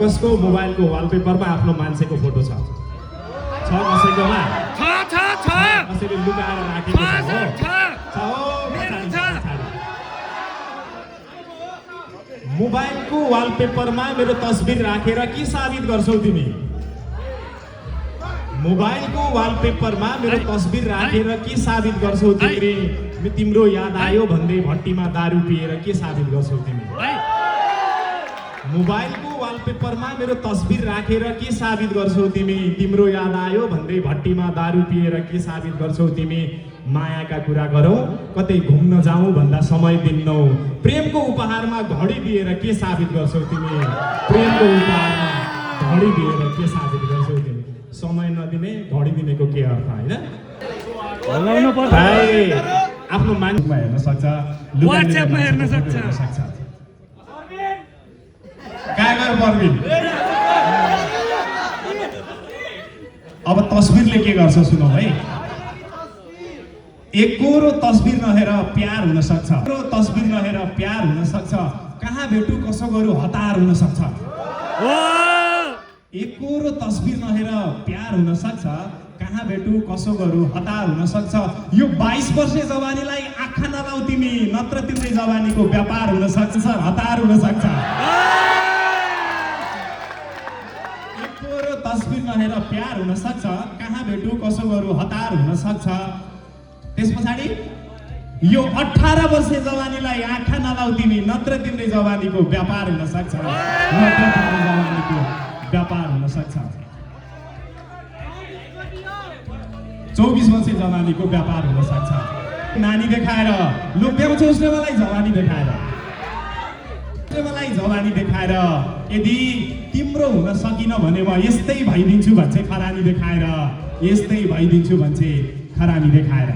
कसको मोबाइलको वालपेपरमा आफ्नो मान्छेको फोटो छ कसैकोमा कसैले लुकाएर राखेको मोबाइलको वालपेपरमा मेरो तस्बिर राखेर के साबित गर्छौ तिमी? मोबाइलको वालपेपरमा मेरो तस्बिर राखेर के साबित गर्छौ तिमी? तिम्रो याद आयो भन्दै भट्टीमा दारू पिएर के साबित गर्छौ तिमी? मोबाइलको वालपेपरमा मेरो तस्बिर राखेर के साबित गर्छौ तिमी? तिम्रो याद आयो भन्दै भट्टीमा दारू पिएर के साबित गर्छौ तिमी? मायाका कुरा गरौँ कतै घुम्न जाउँ भन्दा समय दिन्नौ। प्रेमको उपहारमा घडी दिएर के साबित गर्छौ तिमी? प्रेमको उपहारमा घडी दिएर के साबित गर्छौ तिमी? समय नदिने घडी दिनेको के अर्थ हैन? आफ्नो मान्छेमा हेर्न सक्छ, WhatsApp मा हेर्न सक्छ। कागर परबिन अब तस्बिरले के गर्छ सुनौ है। एकोरो तस्बिर नहेर प्यार हुन सक्छ, तस्बिर नहेर प्यार हुन सक्छ, कहाँ भेटु कसो गरौँ हतार हुन सक्छ। एकोरो तस्बिर नहेर प्यार हुन सक्छ, कहाँ भेटु कसो गरौँ हतार हुन सक्छ। यो 22 वर्षे जवानीलाई आँखा नलाऊ तिमी, नत्र तिम्रै जवानीको व्यापार हुन सक्छ, हतार हुन सक्छ। एकोरो तस्बिर नहेर प्यार हुन सक्छ, कहाँ भेटु कसो गरौँ हतार हुन सक्छ। त्यस पछाडि यो 18 वर्षे जवानीलाई आँखा नलाऊ तिमी, नत्र तिम्रै जवानीको व्यापार हुन सक्छ, नत्र तिम्रै जवानीको व्यापार हुन सक्छ। 24 वर्षे जवानीको व्यापार हुन सक्छ। नानी देखाएर लोभ्याउँछ उसले मलाई जवानी देखाएर, मलाई जवानी देखाएर। यदि तिम्रो हुन सकिन भने म यस्तै भइदिन्छु भन्छे खरानी देखाएर, यस्तै भइदिन्छु भन्छे खरानी देखाएर।